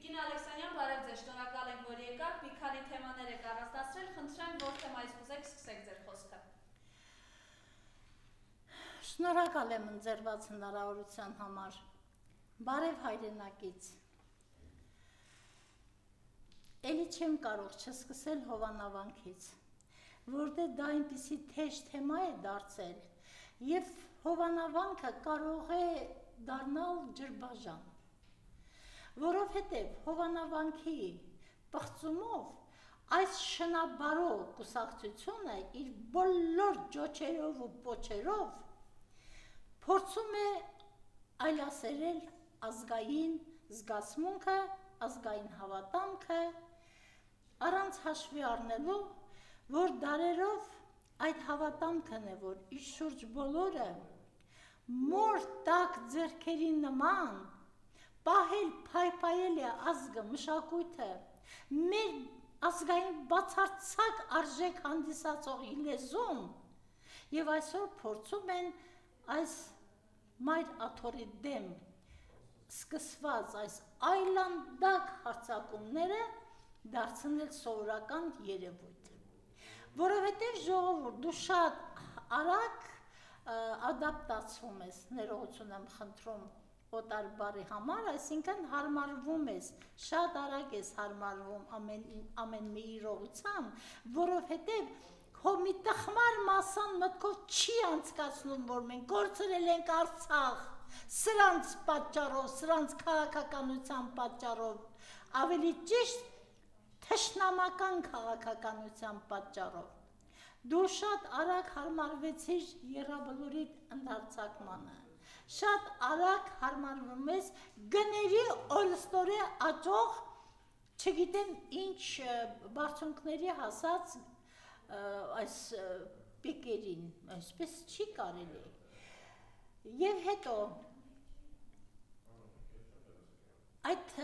Տիկին Ալեքսանյան, բարև ձեզ, շնորհակալ ենք, որ եկաք, մի քանի թեմաներ եք առանձնացրել, խնդրեմ, որ թեմայից կուզեք, սկսեք ձեր խոսքը։ Շնորհակալ եմ ընձեռված հնարավորության համար։ Բարև հայրենակից։ Էլի չեմ կարող չսկսել Հովանավանքից, որտեղ դա այնպիսի թեժ թեմա է դարձել, եւ Հովանավանքը կարող է դառնալ ջրբաժան, որովհետև Հովանավանքի պղծումով այս շնաբարո կուսակցությունը իր բոլոր ջոչերով ու պոչերով փորձում է այլասերել ազգային զգացմունքը, ազգային հավատամքը, առանց հաշվի առնելու, որ դարերով այդ հավատամքն է, որ իր շուրջ բոլորը մոր տակ ձեռքերի նման պահել, փայփայել է ազգը, մշակույթը, մեր ազգային բացարձակ արժեք հանդիսացող լեզուն, եւ այսօր փորձում են այս մայր աթոռի դեմ սկսված այս այլանդակ հարձակումները դարձնել սովորական երևույթ, որովհետև ժողովուրդ դու շատ արագ ադապտացվում ես, ներողություն եմ խնդրում օտար բառի համար, այսինքն հարմարվում ես, շատ արագ ես հարմարվում ամեն մի իրողությամբ, որովհետև հո մի տխմար մասան մտքով չի անցկացնում, որ մենք կորցրել ենք Արցախ, սրանց պատճառով, սրանց քաղաքականության պատճառով, ավելի ճիշտ թշնամական քաղաքականության պատճառով։ Դու շատ արագ հարմարվեցիր եռաբլուրի ընդարձակմանը, շատ արագ հարմարվում ես գների օրստորե աճող, չգիտեմ ինչ բարձունքների հասած այս պիկերին, այսպես չի կարելի։ Եվ հետո այդ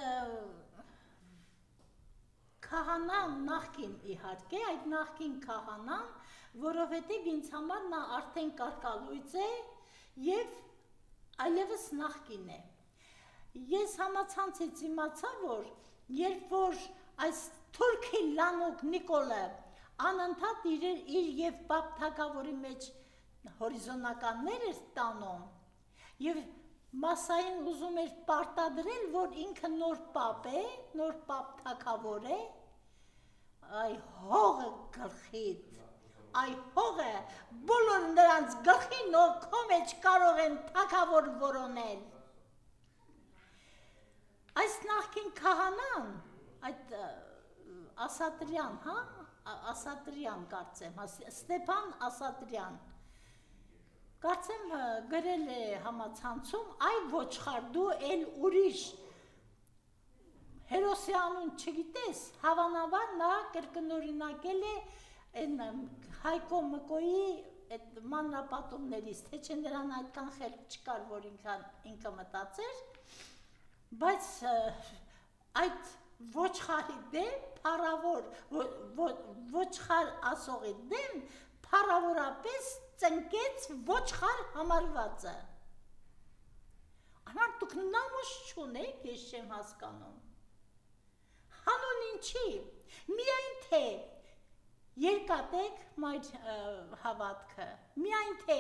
քահանան նախկին իհարկե, այդ նախկին քահանան, որովհետև ինձ համար նա արդեն կարկալույծ է և այլևս նախկին է։ Ես համացանցից իմացա, որ երբ որ այս թուրքի լանուկ Նիկոլը անընդհատ իր և պապ թագավորի մեջ հորիզոնականներ էր տանում և մասային ուզում էր պարտադրել, որ ինքը նոր պապ է, նոր պապ թագավոր է, այ հողը գլխիդ, այ հողը բոլոր նրանց գլխին, ով քո մեջ կարող են թագավոր որոնել։ Այս նախկին քահանան, այդ Ասատրյան, Ասատրյան կարծեմ, Ստեփան Ասատրյան, կարծեմ գրել է համացանցում, այ ոչխար, դու էլ ուրիշ հերոսի անուն չգիտես, հավանաբար նա կրկնօրինակել է Հայկո Մկոյի մանրապատումներից, թե չէ նրան այդքան խելք չկար, որ ինքը մտածեր, բայց այդ ոչխարի դեմ, փառավոր, ոչխար ասողի դեմ, փառավորապես ծնկեց ոչխար համարվածը։ Անար դուք նամուս չունեք, ես չեմ հասկանում։ Հանուն ինչի, միայն թե երկատեք մայր հավատքը, միայն թե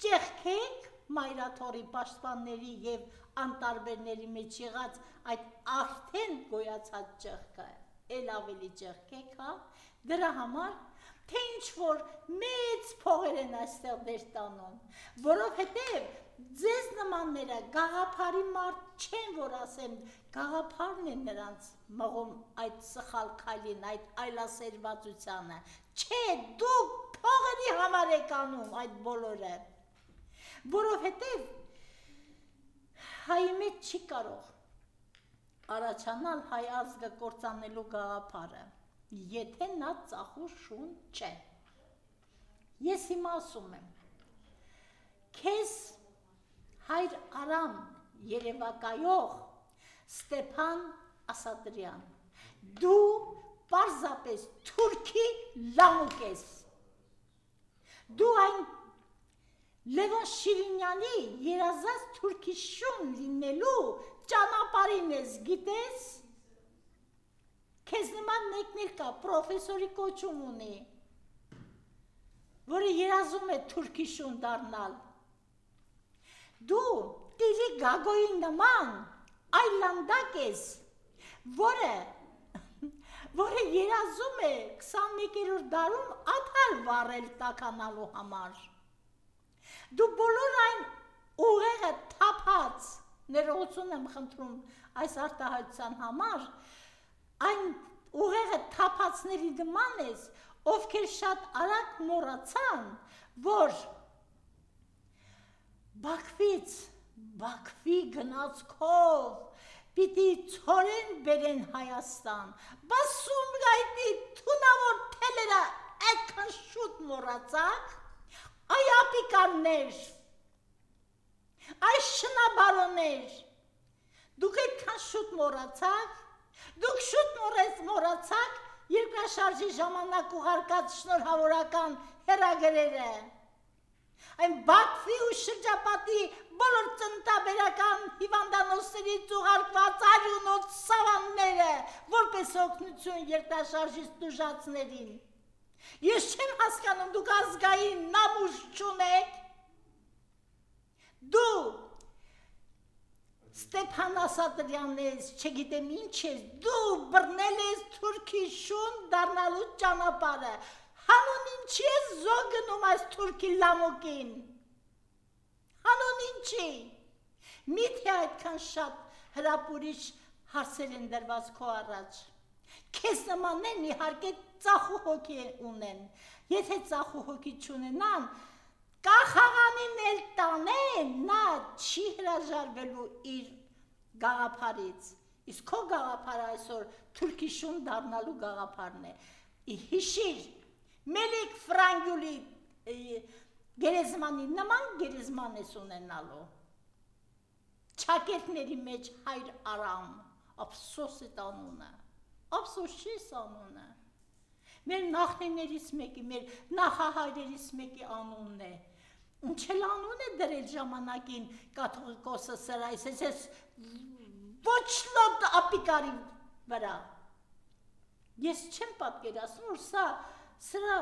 ճեղքեք մայրաթոռի պաշտպանների և անտարբերների մեջ եղած այդ արդեն գոյացած ճեղքը, էլ ավելի ճեղքեք, դրա համար, թե ինչ-որ մեծ փողեր են այստեղ դեր տանում, որովհետև ձեզ նմանները գաղափարի մարդ չեն, որ ասեմ, գաղափարն է նրանց մղում այդ սխալ քայլին, այդ այլասերվածությանը, չէ, դուք փողերի համար եք անում այդ բոլորը, որովհետև հայի մեջ չի կարող առաջանալ հայ ազգը կործանելու գաղափարը, եթե նա ծախու շուն չէ։ Ես հիմա ասում եմ, քեզ հայր Արամ երևակայող Ստեփան Ասատրյան, դու պարզապես թուրքի լանուկ ես, դու այն Լևոն Շիրինյանի երազած թուրքի շուն լինելու ճանապարհին ես, գիտես։ Քեզ նման մեկներ կա, պրոֆեսորի կոչում ունի, որը երազում է թուրքիշուն դառնալ։ Դու Տիրի Գագոյի նման այլանդակ ես, որը երազում է 21-րդ դարում ադար վառել տականալու համար։ Դու բոլոր այն ուղեղը թափած, ներողություն եմ խնդրում այս արտահայտության համար, այն ուղեղը թափածների նման ես, ովքեր շատ արագ մոռացան, որ Բաքվի գնացքով պիտի ցորեն բերեն Հայաստան, բայց Սումգայիթի թունավոր թելերը այդքան շուտ մոռացաք, այ ապիկարներ, այ շնաբարոներ, դուք այդքան շուտ մոռացաք, դուք շուտ մոռացաք երկրաշարժի ժամանակ ուղարկած շնորհավորական հեռագրերը, այն Բաքվի ու շրջապատի բոլոր ծննդաբերական հիվանդանոցներից ուղարկված արյունոց սավանները, որպես օգնություն երկրաշարժից տուժածներին։ Ես չեմ հասկանում, դուք ազգային նամուշ չունեք, դու Ստեփան Ասատրյանն ես, չգիտեմ ինչ ես, դու բռնել ես թուրքիշուն դառնալու ճանապարհը, հանուն ինչի ես զոհգնում այս թուրքի լամոկին, հանուն ինչի, միթե այդքան շատ հրապուրիչ հարցեր են դրված քո առաջ, քեզ նմաններն իհարկե ծախու հոգի ունեն, եթե ծախու հոգի չունենան, Կախաղանին էլ տանեն, նա չի հրաժարվելու իր գաղափարից, իսկ քո գաղափարը այսօր թուրքիշուն դառնալու գաղափարն է, հիշիր, Մելիք Ֆրանգյուլի գերեզմանի նման գերեզման ես ունենալու, չակերտների մեջ հայր Արամ, ափսոս է անունը, ափսոս չի անունը, մեր նախնիներից մեկի, մեր նախահայրերից մեկի անունն է, ինչ էլ անուն է դրել ժամանակին կաթողիկոսը սրա, ես ոչ լոտ ապիկարի վրա, ես չեմ պատկերացնում, որ սրա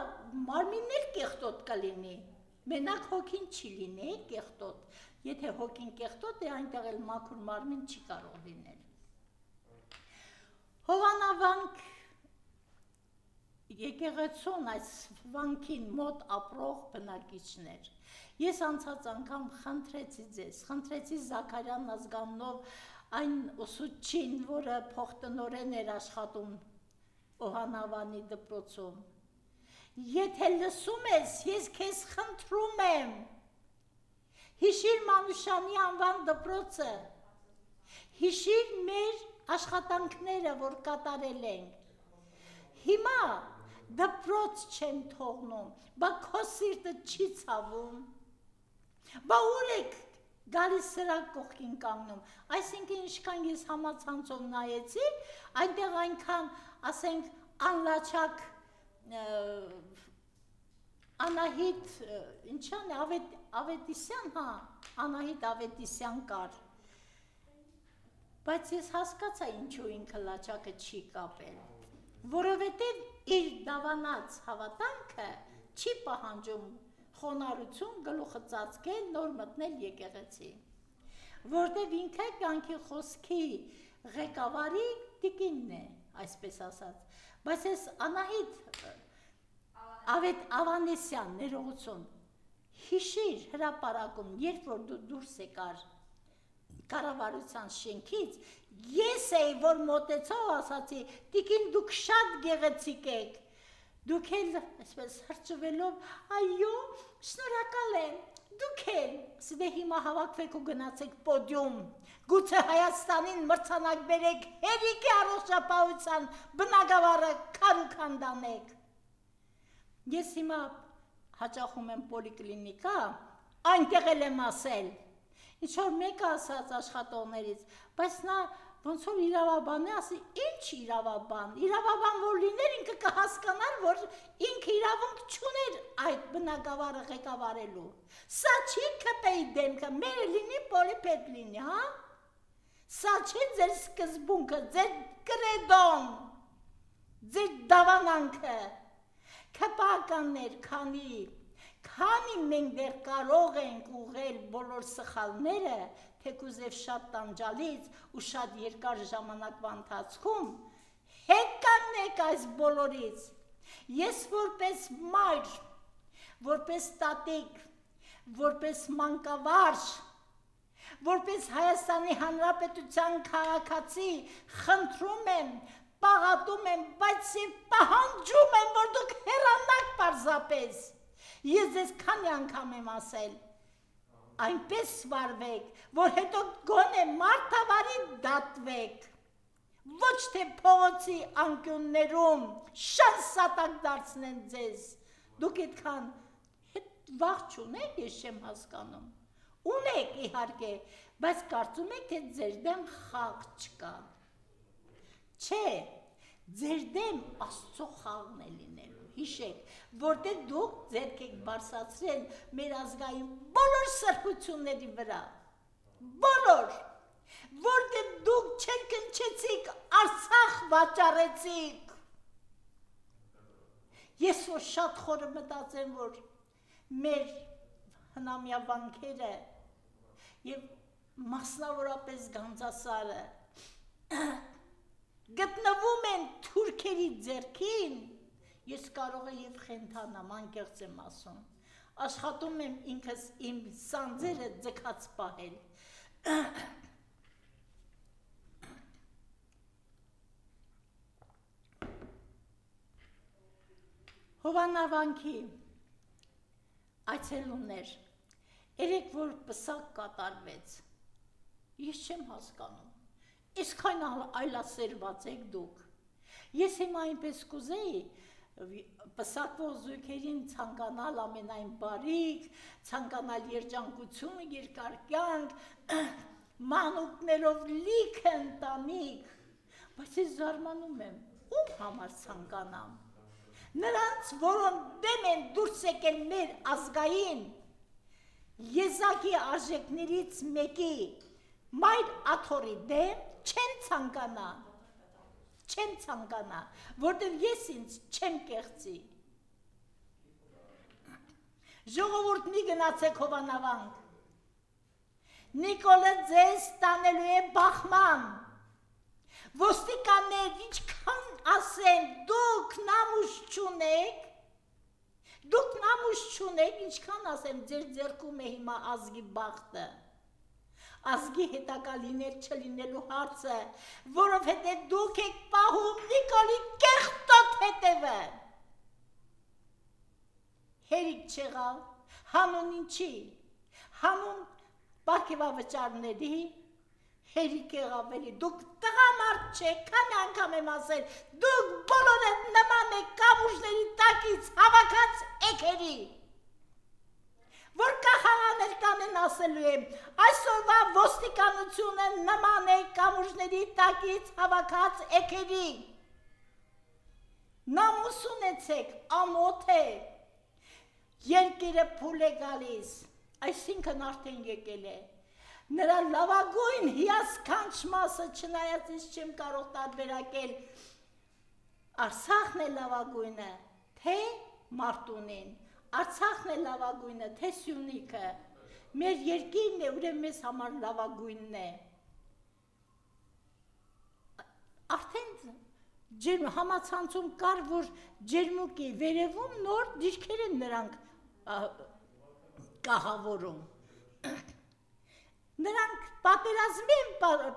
մարմինն էլ կեղտոտ կլինի, մենակ հոգին չի լինի կեղտոտ, եթե հոգին կեղտոտ է, այնտեղ էլ մաքուր մարմին չի կարող լինել։ Հովանավանք եկեղեցուն այս վանքին մոտ ապրող բնակիչներ, ես անցած անգամ խնդրեցի ձեզ, խնդրեցի Զաքարյան ազգանունով այն ուսուցչին, որը փոխտնօրեն էր աշխատում Հովանավանի դպրոցում, եթե լսում ես, ես քեզ խնդրում եմ, հիշիր Մանուշյանի անվան դպրոցը, հիշիր մեր աշխատանքները, որ կատարել ենք, հիմա դպրոց չեմ թողնում, բա քո սիրտը չի ցավում, բա ուր եք գալիս սրա կողքին կանգնում, այսինքն ինչքան ես համացանցով նայեցի, այնտեղ այնքան, ասենք, անլաչակ Անահիտ, ինչան է, Ավետիսյան, հա, Անահիտ Ավետիսյան կար, բայց ես հասկացա ինչու ինքը լաչակը չի կապել, որովհետև իր դավանած հավատանքը չի պահանջում խոնարհություն գլուխը ծածկել, նոր մտնել եկեղեցի, որտև ինքը կյանքի խոսքի ղեկավարի տիկինն է, այսպես ասած, բայց ես Անահիտ Ավանեսյան, ներողություն, հիշիր հրապարակում, երբ որ դու դուրս եկար կառավարության շենքից, ես էի, որ մոտեցավ ասացի, տիկին դուք շատ գեղեցիկ եք, դուք էլ այսպես հրճվելով, այո, շնորհակալ եմ, դուք էլ, դե հիմա հավաքվեք ու գնացեք պոդիում, գուցե Հայաստանին մրցանակ բերեք, հերիքի առողջապահության բնագավառը քարուքանդանեք։ Ես հիմա հաճախում եմ պոլիկլինիկա, այնտեղ էլ եմ ասել, ինչ որ մեկը ասաց աշխատողներից, բայց նա ոնց որ իրավաբան է, ասի, ինչ իրավաբան որ լիներ, ինքը կհասկանար, որ ինքը իրավունք չուներ այդ բնագավառը ղեկավարելու, սա չի ԿՊ-ի դեմքը, մերը լինի պոլիպետ լինի, հա, Սա չէ ձեր սկզբունքը, ձեր կրեդոն, ձեր դավանանքը, քպականներ, քանի մենք դեռ կարող ենք ուղղել բոլոր սխալները, թեկուզև շատ տանջալից ու շատ երկար ժամանակվա ընթացքում, հետ կանգնեք այս բոլորից, ես որպես մայր, որպես տատիկ, որպես մանկավարժ, որպես Հայաստանի Հանրապետության քաղաքացի խնդրում եմ, պաղատում եմ, բայց և պահանջում եմ, որ դուք հեռանաք պարզապես։ Ես ձեզ քանի անգամ եմ ասել, այնպես վարվեք, որ հետո գոնե մարդավարի դատվեք, ոչ թե փողոցի անկյուններում շանսատակ դարձնեն ձեզ, դուք այդքան վախ չունեք, ես չեմ հասկանում, ունեք իհարկե, բայց կարծում եք, թե ձեր դեմ խաղ չկա, չէ, ձեր դեմ Աստծո խաղն է լինելու, հիշեք, որտեղ դուք ձեռք եք բարձրացրել մեր ազգային բոլոր սրբությունների վրա, բոլոր, որտեղ դուք չերկնչեցիք, Արցախ վաճառեցիք, ես որ շատ խորը մտածեմ, որ մեր հնամյա վանքերը և մասնավորապես Գանձասարը գտնվում են թուրքերի ձեռքին, ես կարող եմ խենթանամ, անկեղծ եմ ասում, աշխատում եմ ինքս իմ սանձերը ձգած պահել, Հովանավանքի այցելուներ, երեք որ պսակ կատարվեց, ես չեմ հասկանում, իսկ այն այլասերված եք դուք, ես հիմա այնպես կուզեի, պսակվող զույգերին ցանկանալ ամենայն բարիք, ցանկանալ երջանկություն, երկար կյանք, մանուկներով լիք ընտանիք, բայց ես զարմանում եմ, ում համար ցանկանամ, նրանց, որոնք դեմ են դուրս եկել մեր ազգային եզակի արժեքներից մեկի մայր աթոռի դեմ չեմ ցանկանա, որտև ես ինձ չեմ կեղծի։ Ժողովուրդ մի գնացեք Հովանավանք, Նիկոլը ձեզ տանելու է բախման, ոստիկաններ ինչքան ասեմ, դուք նամուշ չունեք, ինչքան ասեմ, ձեր ձեռքում է հիմա ազգի բախտը, ազգի հետակա լինել չլինելու հարցը, որովհետև դուք եք պահում Նիկոլի կեղտոտ հետևը, հերիք չեղավ, հանուն ինչի, հանուն պարգևավճարների, հերիք եղավ էլի, դուք տղամարդ չեք, քանի անգամ եմ ասել, դուք բոլորը նման եք կամուրջների տակից հավաքած էքերի, որ կախաղանել կանեն ասելու եմ, այսօրվա ոստիկանությունը նման է կամուրջների տակից հավաքած էքերի, նամուս ունեցեք, ամոթ է, երկիրը փուլ է գալիս, այսինքն արդեն եկել է, նրա լավագույն հիասքանչ մասը չնայած ես չեմ կարող տարբերակել, Արցախն է լավագույնը, թե Մարտունին, Արցախն է լավագույնը, թե Սյունիքը, մեր երկիրն է, ուրեմն մեզ համար լավագույնն է, արդեն համացանցում կար, որ ջերմուկի վերևում նոր դիրքեր են նրանք կահավորում, նրանք պատերազմի են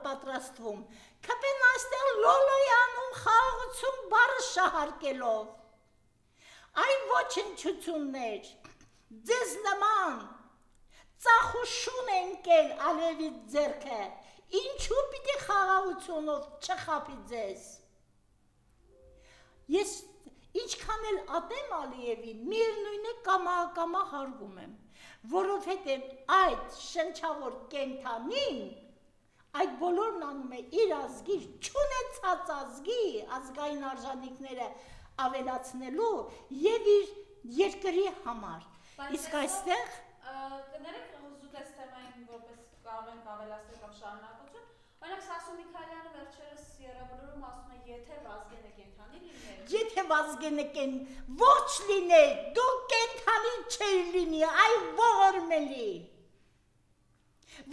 պատրաստվում, կպեն այստեղ լոլոյ անում խաղաղություն բառը շահարկելով, այն ոչնչություններ, ձեզ նման, ծախուշուն ենկել Ալիևի ձեռքը, ինչու պիտի խաղաղությունով չխապի ձեզ, ես ինչքան էլ ատեմ Ալիևին, միևնույն է կամա հարգում եմ, որովհետև այդ շնչավոր կենթանին, այդ բոլորն անում է իր ազգի, չունեցած ազգի, ազգային արժանիքները ավելացնելու և իր երկրի համար, իսկ այստեղ կներեք զուտ այս թեմային որպես կարող ենք ավելացնել կամ շարունակություն, Օրինակ Սասուն Միքայելյանը վերջերս Եռաբլուրում ասում է, եթե Վազգենը կենդանի լիներ։ Եթե Վազգենը ոչ լիներ, դու կենդանի չէր լինի, այ ողորմելի։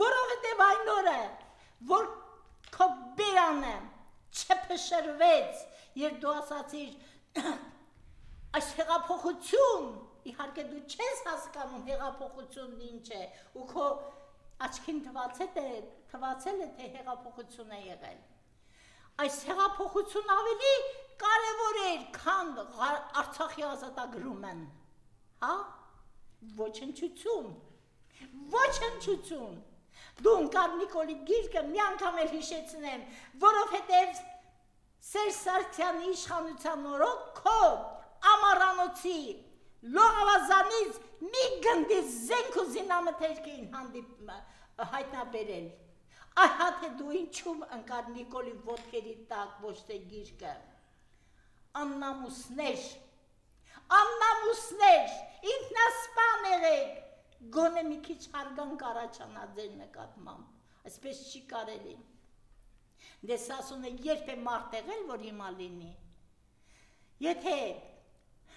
Որովհետև այն օրը, որ քո բերանը չփշրվեց, երբ դու ասացիր այս հեղափոխություն, իհարկե դու չես հասկանում հեղափոխությունն ինչ է, ու քո աչքին թվացել է, թե հեղափոխություն է եղել։ Այս հեղափոխություն ավելի կարևոր էր, քան Արցախի ազատագրումն, հա? Ոչնչություն։ Դու ընկար Նիկոլի գիրկը մի անգամ էլ հիշեցնեմ, որովհետև Սերժ Սարգսյանի իշխանության օրոք քո ամառանոցի լողավազանից մի գնդի զենք ու զինամթերք էին հայտնաբերել։ Այհա թե դու ինչու ընկար Նիկոլի ոտքերի տակ ոչ թե գիրկը։ Աննամուսներ, ինքնասպան եղեք, գոնե մի քիչ հարգանք առաջանա ձեր նկատմամբ, այսպես չի կարելի։ Դե Սասունը երբ է մարդ եղել, որ հիմա լինի։ Եթե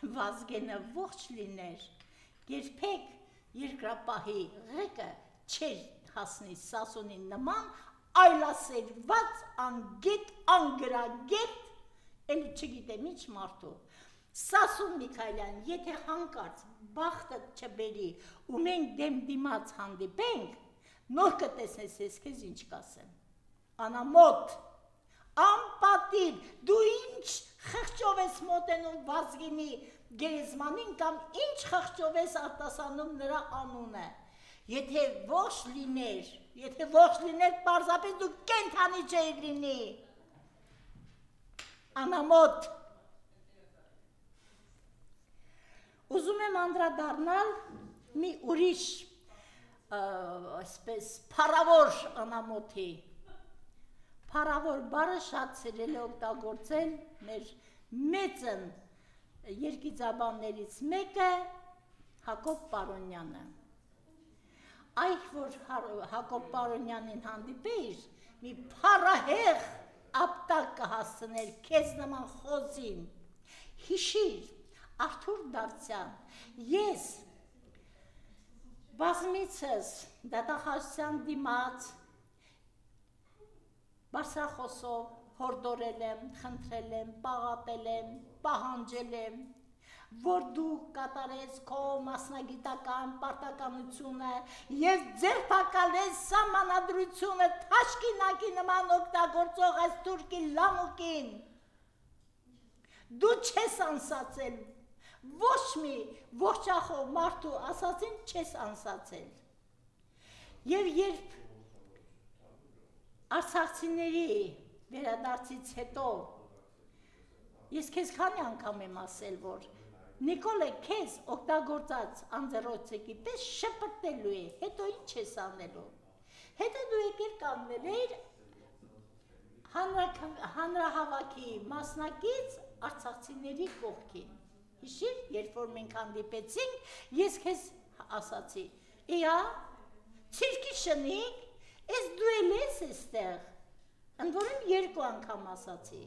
Վազգենը ողջ լիներ, երբեք երկրապահի ղեկը չէր հասնի Սասունի նման այլասերված, անգետ, անգրագետ, էլ չգիտեմ ինչ մարդու։ Սասուն Միքայելյան, եթե հանկարծ բախտը չբերի ու մենք դեմ դիմաց հանդիպենք, նոր կտեսնես ես քեզ ինչ կասեմ։ Անամոտ, անպատիվ, դու ինչ խղճով ես մոտենում Վազգենի գերեզմանին կամ ինչ խղճով ես արտասանում նրա անունը։ Եթե ողջ լիներ, պարզապես դու կենդանի չէիր լինի։ Անամոտ։ Ուզում եմ անդրադառնալ մի ուրիշ, այսպես, փառավոր անամոթի։ Փառավոր բառը շատ սիրել է օգտագործել մեր մեծն երգիծաբաններից մեկը Հակոբ Պարոնյանը։ Այ որ Հակոբ Պարոնյանին հանդիպեիր, մի փառահեղ ապտակ կհասցներ քեզ նման խոզին։ Հիշիր, Արթուր Դավթյան, ես բազմիցս դատախազության դիմաց բարձրախոսով հորդորել եմ, խնդրել եմ, պաղատել եմ, պահանջել եմ, որ դու կատարես քո մասնագիտական պարտականությունը և ձերբակալես սահմանադրությունը թաշկինակի նման օգտագործող այս թուրքի լամուկին։ Դու չես անսացել, ոչ մի ողջախոհ մարդու ասածին չես անսացել։ Եվ երբ արցախցիների վերադարձից հետո ես քեզ քանի անգամ եմ ասել, որ Նիկոլը քեզ օգտագործած անձեռոցիկի պես շպրտելու է, հետո ինչ ես անելու։ Հետո դու եկել կանգնել էիր հանրահավաքի մասնակից արցախցիների կողքին։ Հիշիր, երբ որ մենք հանդիպեցինք, ես քեզ ասացի, իա, ցիրկի շնիկ, ես դու էլ ես էստեղ, ընդ որում երկու անգամ ասացի։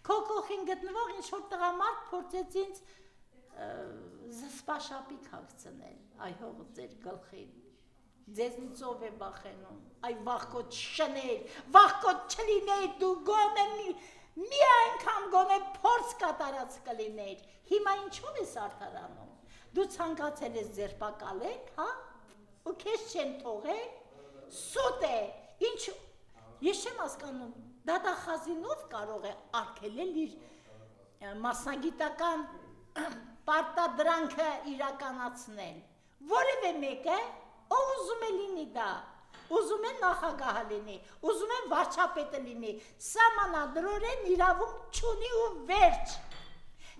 Քո կողքին գտնվող ինչ-որ տղամարդ փորձեց ինձ զսպաշապիկ հագցնել, այ հող ձեր գլխին, ձեզնից ով է վախենում, այ վախկոտ շներ, վախկոտ չլիներ դու գոնե մի այնքան գոնե փորձ կատարած կլիներ, հիմա ինչով ես արդարանում, դու ցանկացել ես ձերբակալել, հա, ու քեզ չեն թողել, սուտ է, ինչ, ես չեմ հասկանում, դատախազինով կարող է արգելել իր մասնագիտական պարտադրանքը իրականացնել, որևէ մեկը, ով ուզում է լինի դա, ուզում է նախագահը լինի, ուզում է վարչապետը լինի, սահմանադրորեն իրավունք չունի ու վերջ,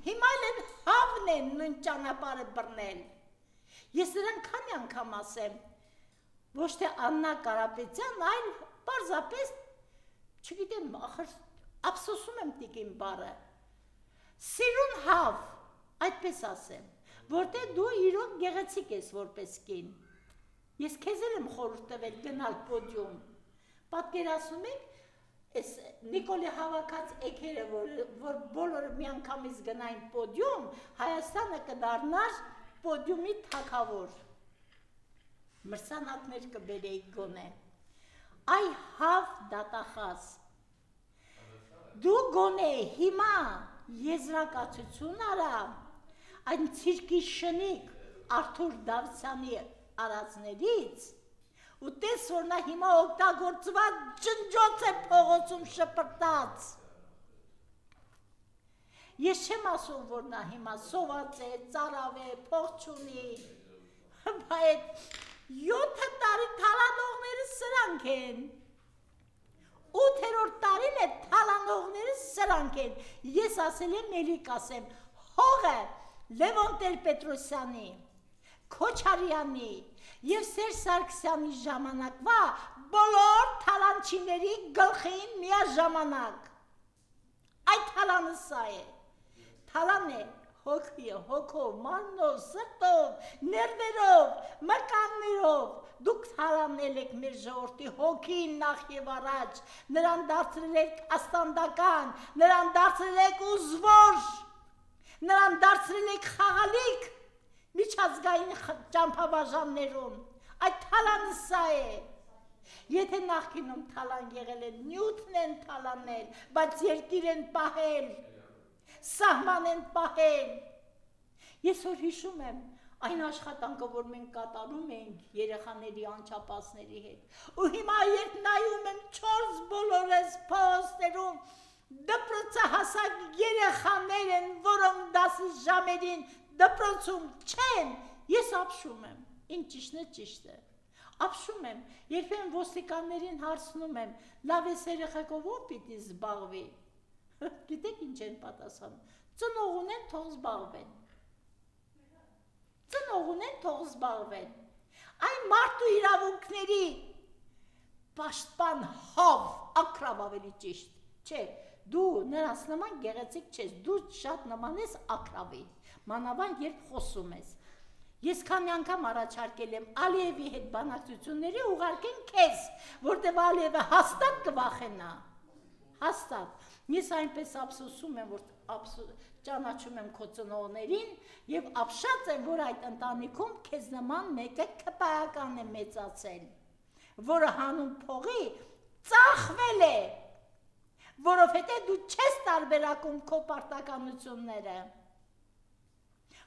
հիմա էլ հավն են նույն ճանապարհը բռնել, ես նրան քանի անգամ ասեմ, ոչ թե Աննա Կարապետյան, այլ պարզապես, չգիտեմ, ախր ափսոսում եմ տիկին բառը, սիրուն հավ, այդպես ասեմ, որտեղ դու իրոք գեղեցիկ ես որպես կին, ես քեզ էլ եմ խորհուրդ տվել գնալ պոդիում, Պատկերացնում եք, այս Նիկոլի հավաքած էքերը, որ բոլորը միանգամից գնային պոդիում, Հայաստանը կդառնար պոդիումի թագավոր։ Մրցանակներ կբերեիք գոնե։ Այ հավ դատախազ։ Դու գոնե հիմա եզրակացություն արա այն ցիրկի շնիկ Արթուր Դավթյանի արածներից ու տես որ նա հիմա օգտագործված ջնջոց է փողոցում շպրտած։ Ես չեմ ասում, որ նա հիմա սոված է, ծարավ է, փող չունի, բայց 7 տարի թալանողները սրանք են, 8-րդ տարին է թալանողները սրանք են, ես ասել եմ էլիկ ասեմ, հողը Լևոն Տեր-Պետրոսյանի, Քոչարյանի և Սերժ Սարգսյանի ժամանակվա բոլոր թալանչիների գլխին միաժամանակ, այդ թալանը սա է, թալան է, հոգով, մարմնով, սրտով, ներվերով, մկաններով, դուք թալանել եք մեր ժողովրդի հոգին նախ և առաջ, նրան դարձրել եք աստանդական, նրան դարձրել եք ուզվոր, նրան դարձրել եք խաղալիք միջազգային ճամփաբաժաններում, այդ թալանը սա է, եթե նախկինում թալան եղել են, նյութն են թալանել, բայց երկիր են պահել, սահման են պահել, ես որ հիշում եմ, այն աշխատանքը, որ մենք կատարում ենք երեխաների անչափածների հետ, ու հիմա երբ նայում եմ 4 բոլորես փոստերում, դպրոցահասակ երեխաներ են, որոնք դասի ժամերին դպրոցում չեն, ես ապշում եմ, ինչ ճիշտ է, ապշում եմ, երբեմն ոստիկաններին հարցնում եմ, լավ ես երեխեքով ով պիտի զբաղվի, գիտեք ինչ են պատասխանում, ծնող ունեն թող զբաղվեն, ծնող ունեն թող զբաղվեն, այն մարդու իրավունքների պաշտպան հավ, ակրավ ավելի ճիշտ, չէ, դու նրանց նման գեղեցիկ չես, դու շատ նման ես ակրավի, մանավանդ երբ խոսում ես, ես քանի անգամ առաջարկել եմ Ալիևի հետ բանակցությունների ուղարկեն քեզ, որտեղ Ալիևը հաստատ կվախենա, հաստատ, ես այնպես ափսոսում եմ, որ ճանաչում եմ քո ծնողներին և ապշած եմ, որ այդ ընտանիքում քեզ նման մեկը քպայական է մեծացել, որը հանուն փողի ծախվել է, որովհետև դու չես տարբերակում քո պարտականությունները,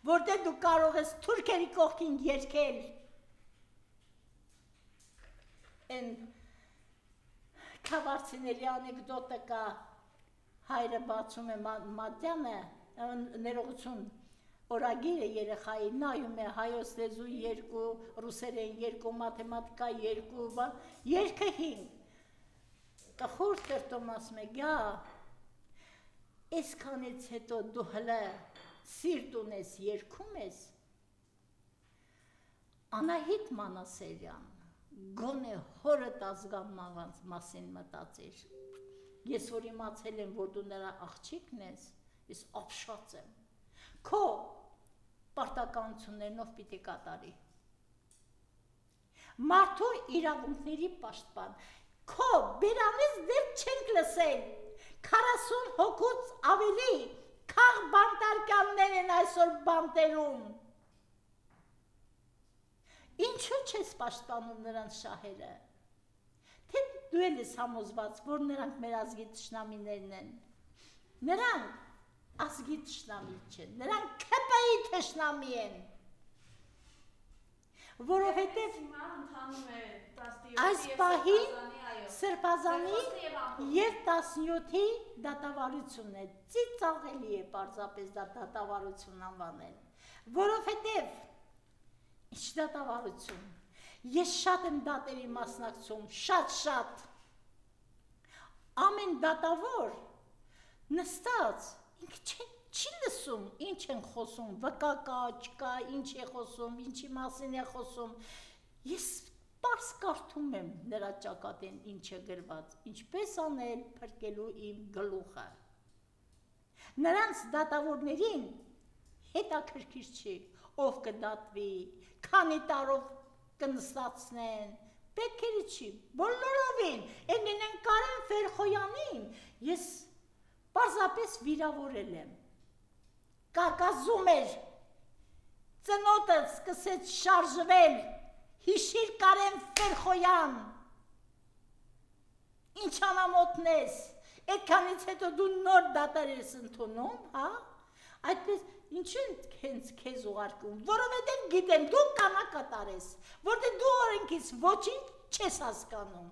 որտեղ դու կարող ես թուրքերի կողքին երգել, են քավարցիների անեկդոտը կա, հայրը բացում է Մատյանը, ներողություն, օրագիրը երեխայի, նայում է հայոց լեզու 2, ռուսերեն 2, մաթեմատիկա 2, երկը 5, տխուր տրտում ասում է, գա, այսքանից հետո դու հլը սիրտ ունես երգում ես, Անահիտ Մանասերյան, գոնե հորդ ազգանման մասին մտածիր, ես որ իմացել եմ, որ դու նրա աղջիկն ես, ես ապշած եմ, քո պարտականություններնով պիտի կատարի, մարդու իրավունքների պաշտպան, քո բերանից դեր չենք լսել, 40 հոգուց ավելի քաղ բանտարկյաններ են այսօր բանտերում, ինչու չես պաշտպանում նրանց շահերը, թե դու էլ ես համոզված, որ նրանք մեր ազգի թշնամիներն են, նրանք ազգի թշնամի չեն, նրանք քպայի թշնամի են, որովհետև այս պահին Սրբազանի և 17-ի դատավարությունն է, ծիծաղելի է պարզապես դատավարություն անվանել, որովհետև ինչ դատավարություն, ես շատ եմ դատերի մասնակցում, շատ, ամեն դատավոր նստած, ինքը չի լսում, ինչ են խոսում, վկա կա, չկա, ինչ է խոսում, ինչի մասին է խոսում, ես պարզ կարդում եմ նրա ճակատին ինչ է գրված, ինչպես անել փրկելու իմ գլուխը, նրանց դատավորներին հետաքրքիր չի, ով կդատվի, քանի տարով կնստացնեն, պետքերի չի, բոլորովին, են Կարեն Ֆերխոյանին, ես պարզապես վիրավորել եմ, կարկազում էր, ծնոտը սկսեց շարժվել, հիշիր Կարեն Ֆերխոյան, ինչ անամոթնես, այդքանից հետո դու նոր դատար ես ընդունում, հա, այդպես, ինչու հենց քեզ ուղարկում, որովհետև գիտեմ, դու կանակատար ես, որտեղ դու օրենքից ոչինչ չես հասկանում,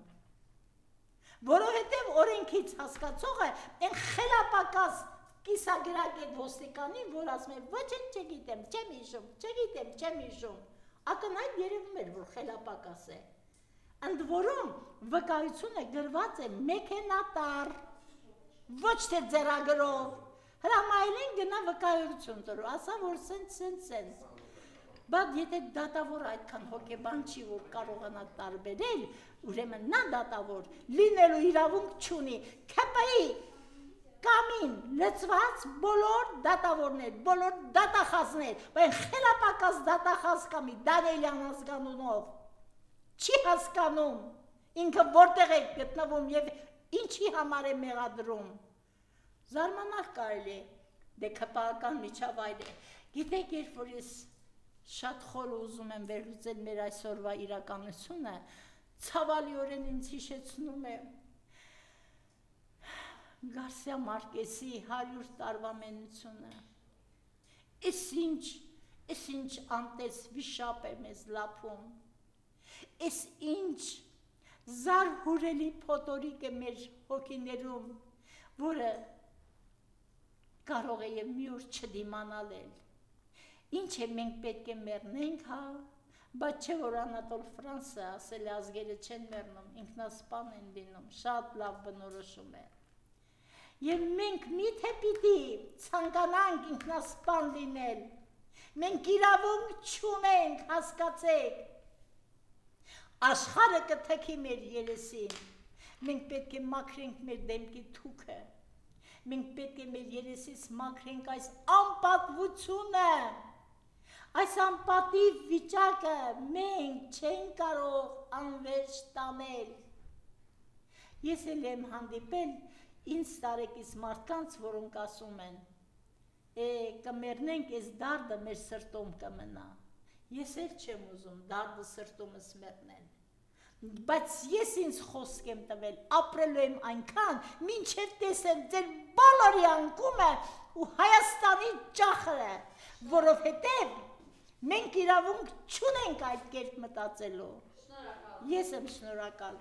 որովհետև օրենքից հասկացողը այն խելապակաս կիսագրակ այդ ոստիկանին, որ ասում է, ոչինչ չգիտեմ, չեմ հիշում, ակնհայտ երևում էր, որ խելապակաս է, ընդ որում վկայությունը գրված է մեքենատար, ոչ թե ձեռագրով, հրամայել գնա վկայություն տրու, ասա, որ սենց, բայց եթե դատավոր այդքան հոգեբան չի, որ կարողանա տարբերել, ուրեմն նա դատավոր լինելու իրավունք չունի, ՔՊ-ի կամին լծված բոլոր դատավորներ, բոլոր դատախազներ, բայց խելապակաս դատախազ կամի Դանիելյան ազգանունով չի հասկանում, ինքը որտեղ է գտնվում և ինչի համար է մեղադրում, զարմանալ կարելի է, դե ՔՊ-ական միջավայր է, գիտեք երբ որ ես շատ խորը ուզում եմ վերլուծել մեր այսօրվա իրականությունը, ցավալիորեն ինձ հիշեցնում է Գարսիա Մարկեսի 100 տարվա մենությունը, էս ինչ անտես վիշապ է մեզ լափում, էս ինչ զարհուրելի փոթորիկ է մեր հոգիներում, որը կարող է և մի օր չդիմանալ էլ, ինչ է մենք պետք է մեռնենք, հա, բայց չէ որ Անատոլ Ֆրանսը ասել է ազգերը չեն մեռնում, ինքնասպան են լինում, շատ լավ բնորոշում է, և մենք միթե պիտի ցանկանանք ինքնասպան լինել, մենք իրավունք չունենք, հասկացեք, աշխարհը կթքի մեր երեսին, մենք պետք է մաքրենք մեր դեմքի թուքը, մենք պետք է մեր երեսից մաքրենք այս անպատվությունը, այս անպատիվ վիճակը մենք չենք կարող անվերջ տանել։ Ես էլ եմ հանդիպել ինձ տարեկից մարդկանց, որոնք ասում են, կմեռնենք, այս դարդը մեր սրտում կմնա։ Ես էլ չեմ ուզում դարդը սրտումս մեռնել, բայց ես ինձ խոսք եմ տվել, ապրելու եմ այնքան, մինչև տեսեմ ձեր բոլորի անկումը ու Հայաստանի ճախրը, որովհետև մենք իրավունք չունենք այդ կերպ մտածելու։ Ես եմ շնորհակալ։